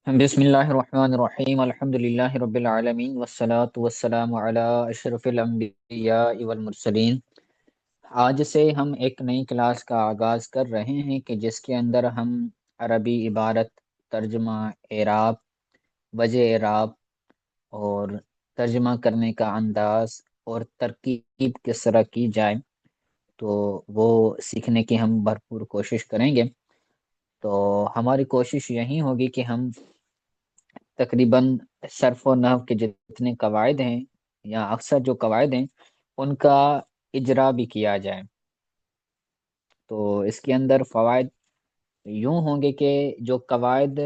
بسم اللہ الرحمن الرحیم الحمد للہ رب العالمین والصلاة والسلام علی اشرف الانبیاء والمرسلین۔ آج سے ہم ایک نئی کلاس کا آغاز کر رہے ہیں کہ جس کے اندر ہم عربی عبارت، ترجمہ، اعراب، وجہ اعراب اور ترجمہ کرنے کا انداز اور ترکیب کس طرح کی جائے تو وہ سیکھنے کی ہم بھرپور کوشش کریں گے۔ تو ہماری کوشش یہی ہوگی کہ ہم تقریباً صرف و نحو کے جتنے قواعد ہیں یا اکثر جو قواعد ہیں ان کا اجرا بھی کیا جائے۔ تو اس کے اندر فوائد یوں ہوں گے کہ جو قواعد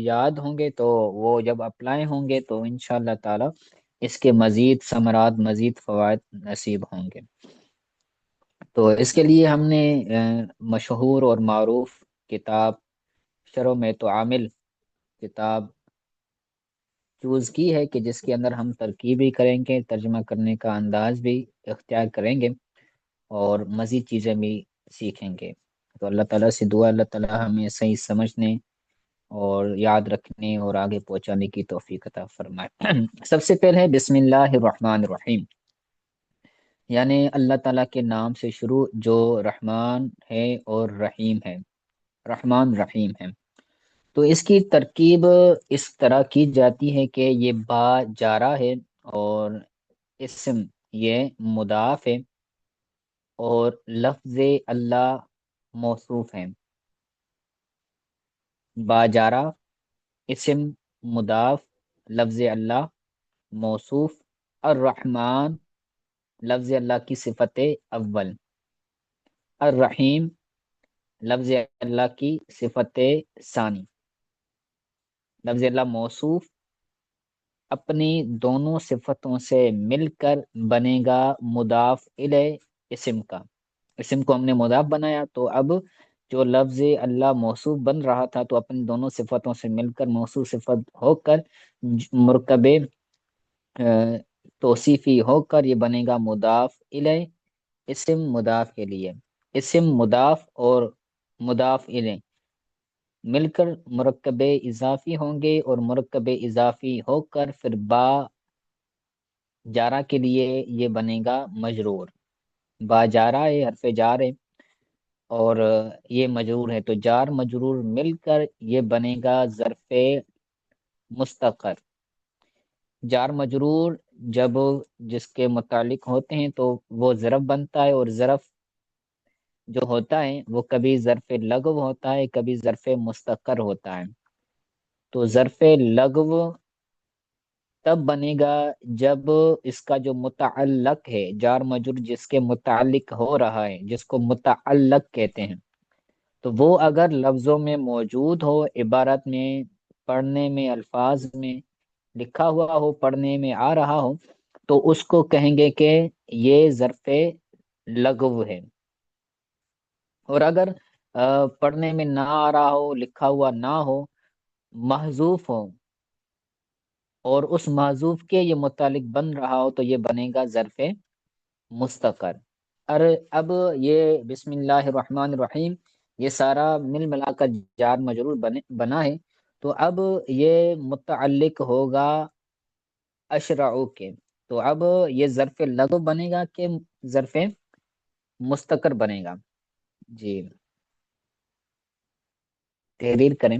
یاد ہوں گے تو وہ جب اپلائی ہوں گے تو انشاءاللہ تعالی اس کے مزید ثمرات، مزید فوائد نصیب ہوں گے۔ تو اس کے لیے ہم نے مشہور اور معروف کتاب شرح میں تو عامل کتاب چوز کی ہے کہ جس کے اندر ہم ترکیب بھی کریں گے، ترجمہ کرنے کا انداز بھی اختیار کریں گے اور مزید چیزیں بھی سیکھیں گے۔ تو اللہ تعالیٰ سے دعا اللہ تعالیٰ ہمیں صحیح سمجھنے اور یاد رکھنے اور آگے پہنچانے کی توفیق عطا فرمائے۔ سب سے پہلے بسم اللہ الرحمن الرحیم، یعنی اللہ تعالیٰ کے نام سے شروع جو رحمان ہے اور رحیم ہے، رحمان رحیم ہے۔ تو اس کی ترکیب اس طرح کی جاتی ہے کہ یہ با جارا ہے اور اسم یہ مضاف ہے اور لفظ اللہ موصوف ہے۔ با جارا، اسم مضاف، لفظ اللہ موصوف، الرحمن لفظ اللہ کی صفت اول، الرحیم لفظ اللہ کی صفت ثانی۔ لفظ اللہ موصوف اپنی دونوں صفتوں سے مل کر بنے گا مضاف الیہ اسم کا۔ اسم کو ہم نے مضاف بنایا تو اب جو لفظ اللہ موصوف بن رہا تھا تو اپنی دونوں صفتوں سے مل کر موصوف صفت ہو کر مرکب توصیفی ہو کر یہ بنے گا مضاف الیہ اسم مضاف کے لیے۔ اسم مضاف اور مضاف الیہ مل کر مرکب اضافی ہوں گے اور مرکب اضافی ہو کر پھر با جارا کے لیے یہ بنے گا مجرور۔ با جارا ہے، حرف جار ہے اور یہ مجرور ہے، تو جار مجرور مل کر یہ بنے گا ظرف مستقر۔ جار مجرور جب جس کے متعلق ہوتے ہیں تو وہ ظرف بنتا ہے، اور ظرف جو ہوتا ہے وہ کبھی ظرف لغو ہوتا ہے، کبھی ظرف مستقر ہوتا ہے۔ تو ظرف لغو تب بنے گا جب اس کا جو متعلق ہے، جار مجرور جس کے متعلق ہو رہا ہے، جس کو متعلق کہتے ہیں، تو وہ اگر لفظوں میں موجود ہو، عبارت میں، پڑھنے میں، الفاظ میں لکھا ہوا ہو، پڑھنے میں آ رہا ہو، تو اس کو کہیں گے کہ یہ ظرف لغو ہے۔ اور اگر پڑھنے میں نہ آ رہا ہو، لکھا ہوا نہ ہو، محذوف ہو اور اس محذوف کے یہ متعلق بن رہا ہو تو یہ بنے گا ظرف مستقر۔ اور اب یہ بسم اللہ الرحمن الرحیم یہ سارا مل ملا کر جار مجرور بنا ہے، تو اب یہ متعلق ہوگا اشرعو کے۔ تو اب یہ ظرف لغو بنے گا کہ ظرف مستقر بنے گا؟ جی تحریر کریں،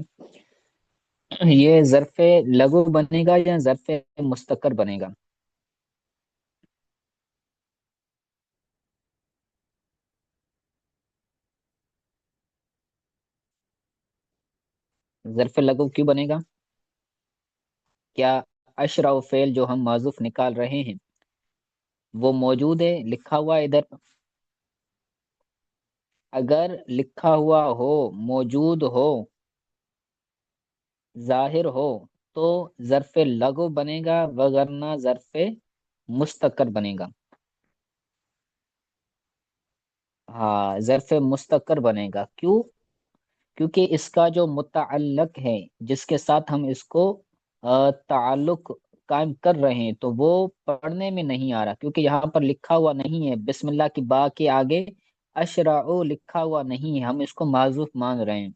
یہ ظرف لغو بنے گا یا ظرف مستقر بنے گا؟ ظرف لغو کیوں بنے گا؟ کیا اشرع فعل جو ہم معذوف نکال رہے ہیں وہ موجود ہے، لکھا ہوا ہے ادھر؟ اگر لکھا ہوا ہو، موجود ہو، ظاہر ہو تو ظرف لغو بنے گا، وگرنہ ظرف مستقر بنے گا۔ ہاں ظرف مستقر بنے گا، کیوں؟ کیونکہ اس کا جو متعلق ہے جس کے ساتھ ہم اس کو تعلق قائم کر رہے ہیں تو وہ پڑھنے میں نہیں آ رہا، کیونکہ یہاں پر لکھا ہوا نہیں ہے، بسم اللہ کی با کے آگے اشرعو لکھا ہوا نہیں ہے، ہم اس کو معذوف مان رہے ہیں۔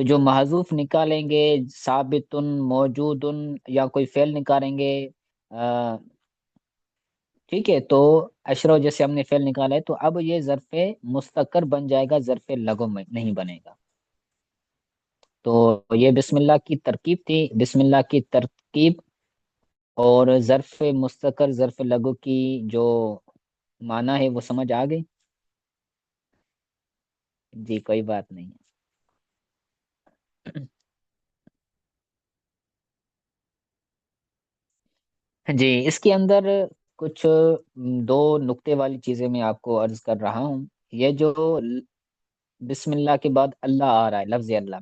تو جو محذوف نکالیں گے، ثابتن، موجودن، یا کوئی فعل نکالیں گے، آ، ٹھیک ہے، تو اشرو جیسے ہم نے فعل نکالا ہے، تو اب یہ ظرف مستقر بن جائے گا، ظرف لغو میں نہیں بنے گا۔ تو یہ بسم اللہ کی ترکیب تھی، بسم اللہ کی ترکیب اور ظرف مستقر ظرف لغو کی جو معنی ہے وہ سمجھ آ گئی؟ جی کوئی بات نہیں۔ جی اس کے اندر کچھ دو نقطے والی چیزیں میں آپ کو عرض کر رہا ہوں۔ یہ جو بسم اللہ کے بعد اللہ آ رہا ہے، لفظ اللہ،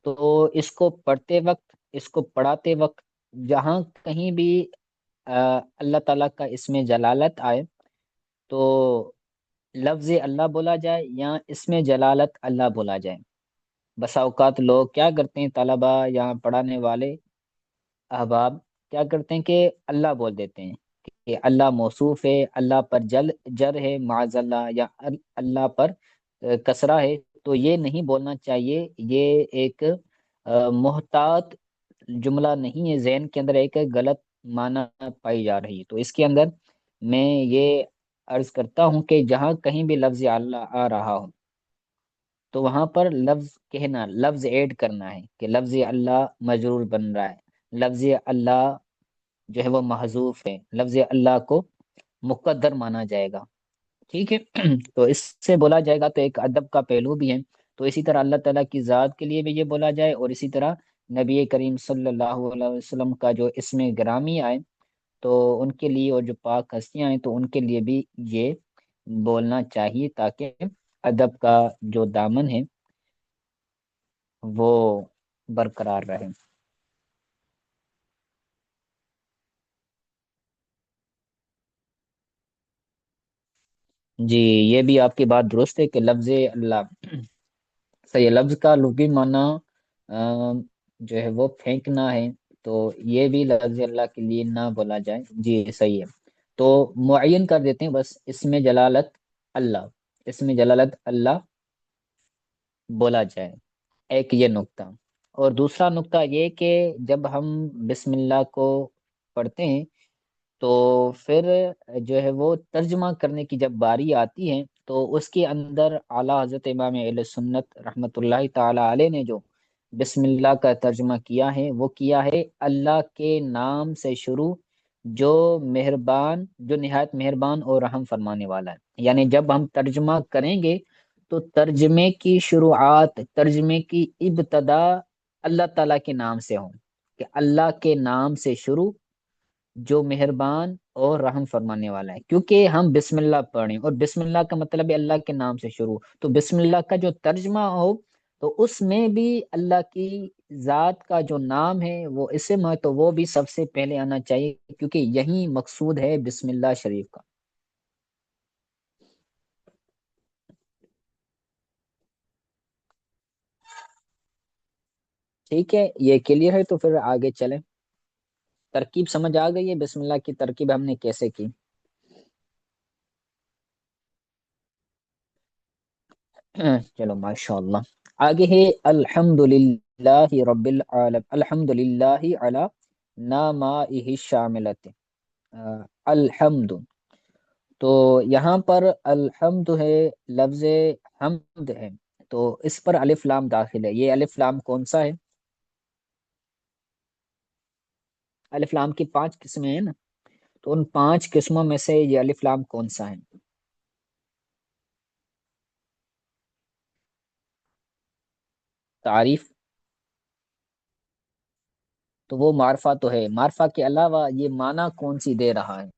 تو اس کو پڑھتے وقت، اس کو پڑھاتے وقت جہاں کہیں بھی اللہ تعالیٰ کا اسم جلالت آئے تو لفظ اللہ بولا جائے یا اسم جلالت اللہ بولا جائے۔ بسا اوقات لوگ کیا کرتے ہیں، طلبا یا پڑھانے والے احباب کیا کرتے ہیں کہ اللہ بول دیتے ہیں کہ اللہ موصوف ہے، اللہ پر جر ہے معاذ اللہ، یا اللہ پر کسرہ ہے۔ تو یہ نہیں بولنا چاہیے، یہ ایک محتاط جملہ نہیں ہے، ذہن کے اندر ایک غلط معنی پائی جا رہی ہے۔ تو اس کے اندر میں یہ عرض کرتا ہوں کہ جہاں کہیں بھی لفظ اللہ آ رہا ہو تو وہاں پر لفظ کہنا، لفظ ایڈ کرنا ہے کہ لفظ اللہ مجرور بن رہا ہے، لفظ اللہ جو ہے وہ محذوف ہے، لفظ اللہ کو مقدر مانا جائے گا، ٹھیک ہے۔ تو اس سے بولا جائے گا، تو ایک ادب کا پہلو بھی ہے۔ تو اسی طرح اللہ تعالیٰ کی ذات کے لیے بھی یہ بولا جائے، اور اسی طرح نبی کریم صلی اللہ علیہ وسلم کا جو اسم گرامی آئے تو ان کے لیے، اور جو پاک ہستیاں ہیں تو ان کے لیے بھی یہ بولنا چاہیے، تاکہ ادب کا جو دامن ہے وہ برقرار رہے۔ جی یہ بھی آپ کی بات درست ہے کہ لفظ اللہ، صحیح لفظ کا لغوی معنی جو ہے وہ پھینکنا ہے، تو یہ بھی لفظ اللہ کے لیے نہ بولا جائے، جی صحیح ہے۔ تو معین کر دیتے ہیں بس، اسم جلالت اللہ، اسم جلالت اللہ بولا جائے، ایک یہ نقطہ۔ اور دوسرا نقطہ یہ کہ جب ہم بسم اللہ کو پڑھتے ہیں تو پھر جو ہے وہ ترجمہ کرنے کی جب باری آتی ہے تو اس کے اندر اعلیٰ حضرت امام اہل سنت رحمۃ اللہ تعالی علیہ نے جو بسم اللہ کا ترجمہ کیا ہے وہ کیا ہے اللہ کے نام سے شروع، جو مہربان، جو نہایت مہربان اور رحم فرمانے والا ہے۔ یعنی جب ہم ترجمہ کریں گے تو ترجمے کی شروعات، ترجمے کی ابتدا اللہ تعالیٰ کے نام سے ہوں، کہ اللہ کے نام سے شروع جو مہربان اور رحم فرمانے والا ہے، کیونکہ ہم بسم اللہ پڑھیں، اور بسم اللہ کا مطلب ہے اللہ کے نام سے شروع، تو بسم اللہ کا جو ترجمہ ہو تو اس میں بھی اللہ کی ذات کا جو نام ہے وہ اسم ہے، تو وہ بھی سب سے پہلے آنا چاہیے، کیونکہ یہی مقصود ہے بسم اللہ شریف کا۔ ٹھیک ہے، یہ کلیئر ہے، تو پھر آگے چلیں۔ ترکیب سمجھ آ گئی ہے، بسم اللہ کی ترکیب ہم نے کیسے کی؟ چلو ماشاء اللہ۔ آگے ہے الحمد للہ رب العالم، الحمد للہ علی نعمائہ الشاملۃ، الحمد، تو یہاں پر الحمد ہے، لفظ حمد ہے، تو اس پر الف لام داخل ہے۔ یہ الف لام کون سا ہے؟ الف لام کی پانچ قسمیں ہیں نا، تو ان پانچ قسموں میں سے یہ الف لام کون سا ہے؟ تعریف، تو وہ معرفہ تو ہے، معرفہ کے علاوہ یہ معنی کون سی دے رہا ہے؟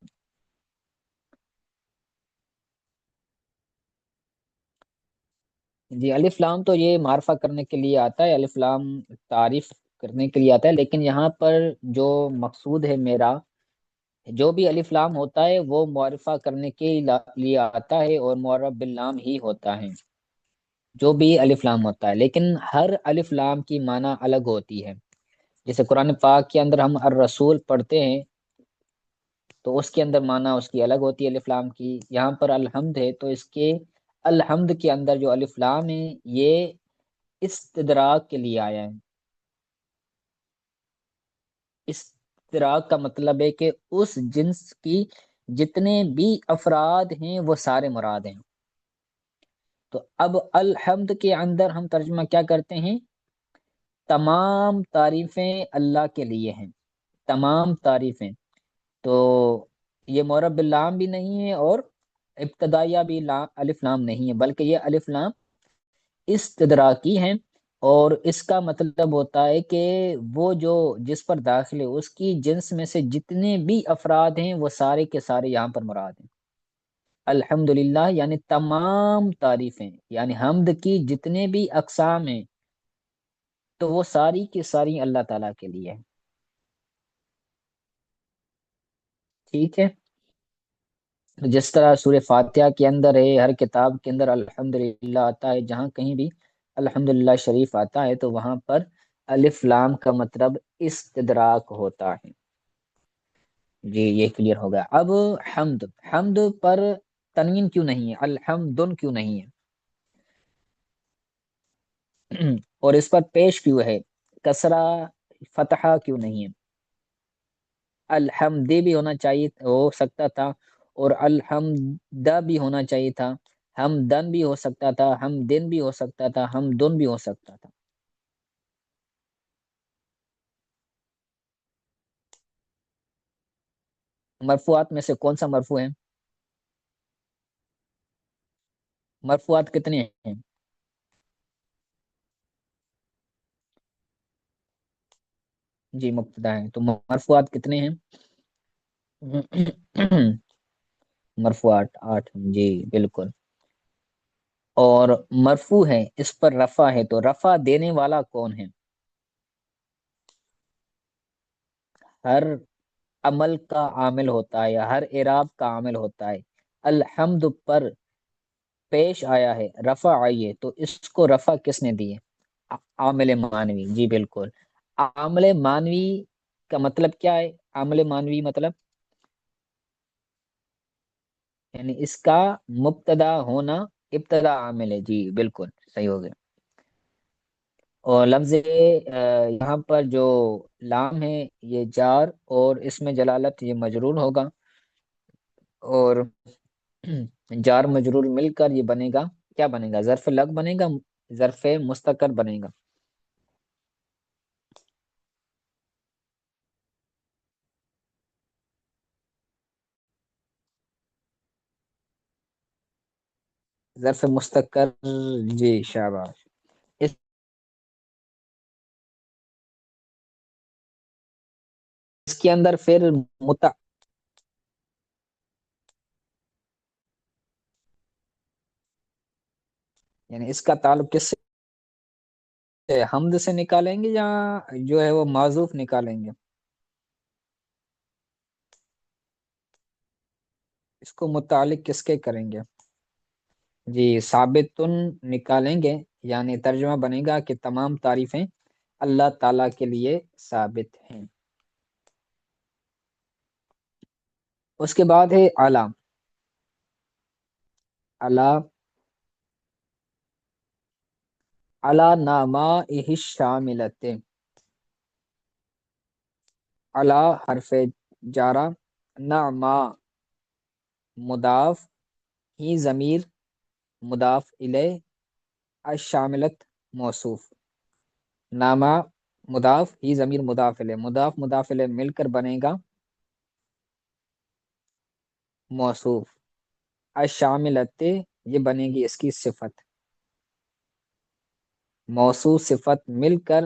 جی الف لام تو یہ معرفہ کرنے کے لیے آتا ہے، الف لام تعریف کرنے کے لیے آتا ہے، لیکن یہاں پر جو مقصود ہے میرا، جو بھی الف لام ہوتا ہے وہ معرفہ کرنے کے لیے آتا ہے، اور معرف باللام ہی ہوتا ہے جو بھی الف لام ہوتا ہے، لیکن ہر الف لام کی معنی الگ ہوتی ہے۔ جیسے قرآن پاک کے اندر ہم الرسول پڑھتے ہیں تو اس کے اندر معنی اس کی الگ ہوتی ہے الف لام کی۔ یہاں پر الحمد ہے تو اس کے الحمد کے اندر جو الف لام ہے یہ استدراک کے لیے آیا ہے۔ استدراک کا مطلب ہے کہ اس جنس کی جتنے بھی افراد ہیں وہ سارے مراد ہیں۔ تو اب الحمد کے اندر ہم ترجمہ کیا کرتے ہیں؟ تمام تعریفیں اللہ کے لیے ہیں، تمام تعریفیں۔ تو یہ معرب باللام بھی نہیں ہے اور ابتدائیہ بھی الف لام نہیں ہے، بلکہ یہ الف لام استدراکی ہیں، اور اس کا مطلب ہوتا ہے کہ وہ جو جس پر داخل ہے اس کی جنس میں سے جتنے بھی افراد ہیں وہ سارے کے سارے یہاں پر مراد ہیں۔ الحمدللہ یعنی تمام تعریفیں، یعنی حمد کی جتنے بھی اقسام ہیں تو وہ ساری کی ساری اللہ تعالیٰ کے لیے ہیں۔ ٹھیک ہے، جس طرح سورہ فاتحہ کے اندر ہے، ہر کتاب کے اندر الحمدللہ آتا ہے، جہاں کہیں بھی الحمدللہ شریف آتا ہے تو وہاں پر الف لام کا مطلب استدراک ہوتا ہے۔ جی یہ کلیئر ہو گیا۔ اب حمد، حمد پر تنوین کیوں نہیں ہے، الحمدن کیوں نہیں ہے؟ اور اس پر پیش کیوں ہے، کسرہ فتحہ کیوں نہیں ہے؟ الحمد بھی ہونا چاہیے، ہو سکتا تھا، اور الحمدہ بھی ہونا چاہیے تھا، ہم دن بھی ہو سکتا تھا، ہم دن بھی ہو سکتا تھا، ہم دن بھی ہو سکتا تھا۔ مرفوعات میں سے کون سا مرفوع ہے؟ مرفوعات کتنے ہیں؟ جی مبتدا ہیں، تو مرفوعات کتنے ہیں؟ مرفوعات 8 ہیں، جی بالکل۔ اور مرفوع ہے، اس پر رفع ہے، تو رفع دینے والا کون ہے؟ ہر عمل کا عامل ہوتا ہے یا ہر اعراب کا عامل ہوتا ہے۔ الحمد پر پیش آیا ہے، رفع آئی ہے، تو اس کو رفع کس نے دی ہے؟ عامل مانوی، جی بالکل۔ عامل مانوی کا مطلب کیا ہے؟ عامل مانوی مطلب یعنی اس کا مبتدا ہونا، ابتدا عامل ہے، جی بالکل صحیح ہو گیا۔ اور لفظ یہاں پر جو لام ہے یہ جار، اور اس میں جلالت یہ مجرور ہوگا، اور جار مجرور مل کر یہ بنے گا، کیا بنے گا؟ ظرف لگ بنے گا، ظرف مستقر بنے گا۔ ظرف مستقر، جی شاباش۔ اس کے اندر پھر یعنی اس کا تعلق کس سے، حمد سے نکالیں گے یا جو ہے وہ معذوف نکالیں گے؟ اس کو متعلق کس کے کریں گے؟ جی ثابتن نکالیں گے، یعنی ترجمہ بنے گا کہ تمام تعریفیں اللہ تعالیٰ کے لیے ثابت ہیں۔ اس کے بعد ہے اعلی، اعلی، اعلی نامائہ الشاملۃ، اعلی حرف جارہ، نعما مضاف، ہی ضمیر مضاف الیہ، الشاملت موصوف۔ نامہ مضاف، ہی ضمیر مضاف الیہ، مضاف مضاف الیہ مل کر بنے گا موصوف۔ الشاملت یہ بنے گی اس کی صفت، موصوف صفت مل کر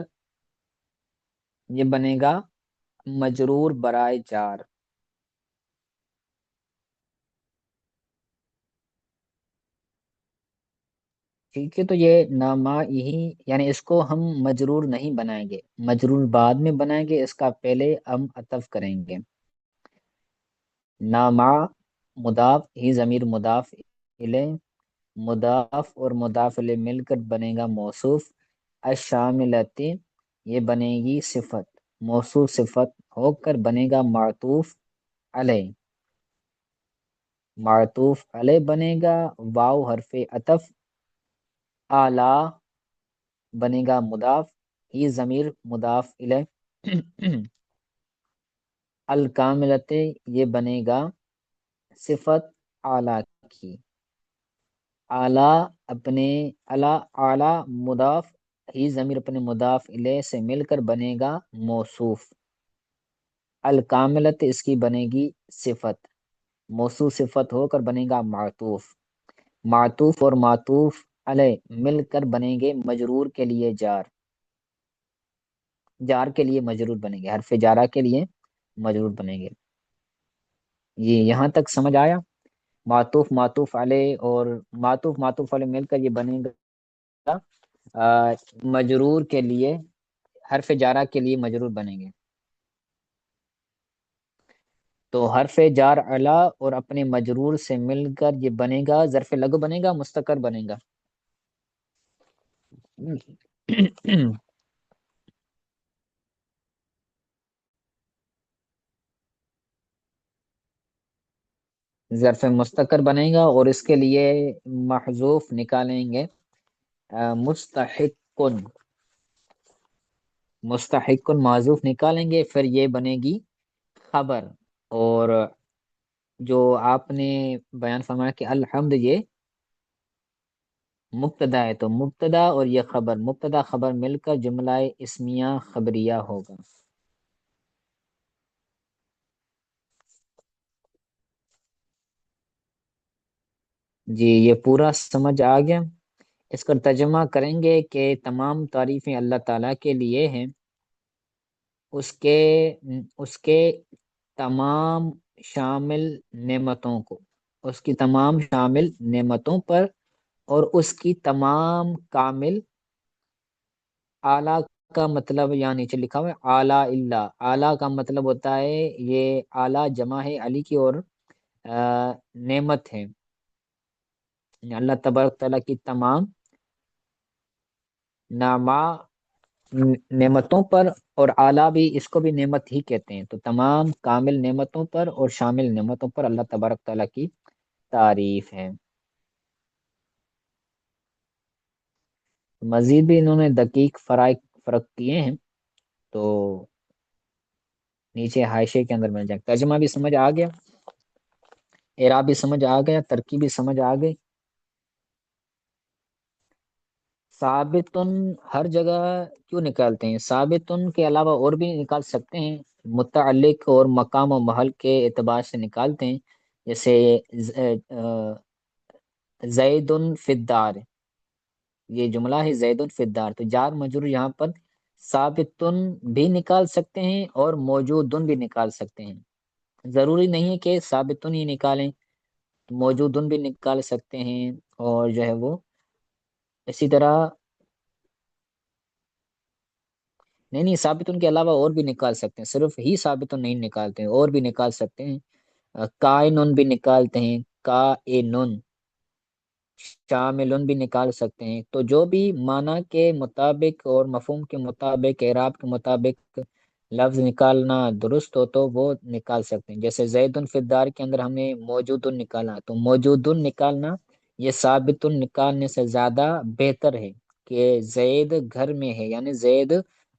یہ بنے گا مجرور برائے جار۔ ٹھیک ہے، تو یہ نامہ یہی، یعنی اس کو ہم مجرور نہیں بنائیں گے، مجرور بعد میں بنائیں گے، اس کا پہلے ہم عطف کریں گے۔ نامہ مضاف، ہی ضمیر مضاف الیہ، مضاف اور مضاف الیہ مل کر بنے گا موصوف۔ الشاملۃ یہ بنے گی صفت، موصوف صفت ہو کر بنے گا معطوف علیہ، معطوف علیہ بنے گا، واو حرف عطف، اعلی بنے گا مضاف، ہی ضمیر مضاف الیہ، الکاملت یہ بنے گا صفت اعلیٰ کی، اعلیٰ اپنے اعلیٰ مضاف، ہی ضمیر اپنے مضاف الیہ سے مل کر بنے گا موصوف، الکاملت اس کی بنے گی صفت، موصوف صفت ہو کر بنے گا معطوف، معطوف اور معطوف علیہ مل کر بنیں گے مجرور کے لیے جار، جار کے لیے مجرور بنیں گے، حرف جارہ کے لیے مجرور بنیں گے۔ یہ یہاں تک سمجھ آیا؟ معطوف معطوف علیہ اور معطوف معطوف علیہ مل کر یہ بنے گا مجرور کے لیے، حرف جارہ کے لیے مجرور بنیں گے۔ تو حرف جار علا اور اپنے مجرور سے مل کر یہ بنے گا ظرف لغو، بنے گا مستقر بنے گا۔ ظرف مستقر بنے گا اور اس کے لیے محذوف نکالیں گے مستحق، مستحق معذوف نکالیں گے، پھر یہ بنے گی خبر۔ اور جو آپ نے بیان فرمایا کہ الحمد یہ مبتدا ہے، تو مبتدا اور یہ خبر، مبتدا خبر مل کر جملہ اسمیہ خبریہ ہوگا۔ جی یہ پورا سمجھ آ گیا؟ اس کا ترجمہ کریں گے کہ تمام تعریفیں اللہ تعالیٰ کے لیے ہیں، اس کے اس کے تمام شامل نعمتوں کو، اس کی تمام شامل نعمتوں پر، اور اس کی تمام کامل اعلیٰ کا مطلب یہاں نیچے لکھا ہوا ہے اعلیٰ اللہ، اعلیٰ کا مطلب ہوتا ہے یہ اعلیٰ جمع ہے علی کی، اور نعمت ہے، یعنی اللہ تبارک تعالیٰ کی تمام نعما نعمتوں پر، اور اعلیٰ بھی اس کو بھی نعمت ہی کہتے ہیں، تو تمام کامل نعمتوں پر اور شامل نعمتوں پر اللہ تبارک تعالیٰ کی تعریف ہے۔ مزید بھی انہوں نے دقیق فرق کیے ہیں، تو نیچے حاشے کے اندر مل جائے۔ ترجمہ بھی سمجھ آ گیا، اعراب بھی سمجھ آ گیا، ترکیب بھی سمجھ آ گئی۔ ثابتن ہر جگہ کیوں نکالتے ہیں؟ ثابتن کے علاوہ اور بھی نکال سکتے ہیں، متعلق اور مقام و محل کے اعتبار سے نکالتے ہیں، جیسے زید فی الدار، یہ جملہ ہے زید فی الدار، تو جار مجرور یہاں پر ثابتن بھی نکال سکتے ہیں اور موجودن بھی نکال سکتے ہیں، ضروری نہیں ہے کہ ثابتن ہی نکالیں، موجودن بھی نکال سکتے ہیں، اور جو ہے وہ اسی طرح نہیں ثابتن کے علاوہ اور بھی نکال سکتے ہیں، صرف ہی ثابتن نہیں نکالتے ہیں، اور بھی نکال سکتے ہیں، کائنن بھی نکالتے ہیں، کائنن، شاملن بھی نکال سکتے ہیں، تو جو بھی معنی کے مطابق اور مفہوم کے مطابق، اعراب کے مطابق لفظ نکالنا درست ہو تو وہ نکال سکتے ہیں۔ جیسے زید فی الدار کے اندر ہم نے موجود نکالا، تو موجود نکالنا یہ ثابت نکالنے سے زیادہ بہتر ہے کہ زید گھر میں ہے، یعنی زید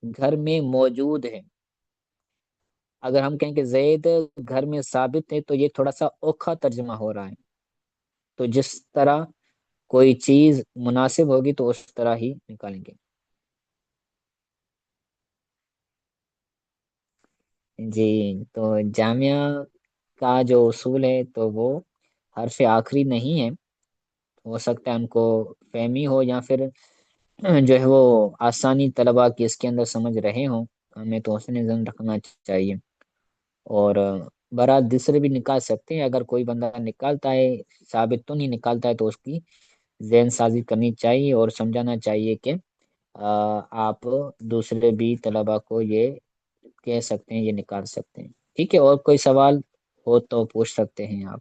گھر میں موجود ہے۔ اگر ہم کہیں کہ زید گھر میں ثابت ہے تو یہ تھوڑا سا اوکھا ترجمہ ہو رہا ہے، تو جس طرح کوئی چیز مناسب ہوگی تو اس طرح ہی نکالیں گے۔ جی تو جامعہ کا جو اصول ہے تو وہ حرف آخری نہیں ہے، ہو سکتا ہے ان کو فہمی ہو، یا پھر جو ہے وہ آسانی طلبا کی اس کے اندر سمجھ رہے ہوں، ہمیں تو حسن ذہن رکھنا چاہیے۔ اور برات دوسرے بھی نکال سکتے ہیں، اگر کوئی بندہ نکالتا ہے ثابت تو نہیں نکالتا ہے تو اس کی ذہن سازی کرنی چاہیے اور سمجھانا چاہیے کہ آپ دوسرے بھی طلبا کو یہ کہہ سکتے ہیں، یہ نکال سکتے ہیں۔ ٹھیک ہے، اور کوئی سوال ہو تو پوچھ سکتے ہیں آپ۔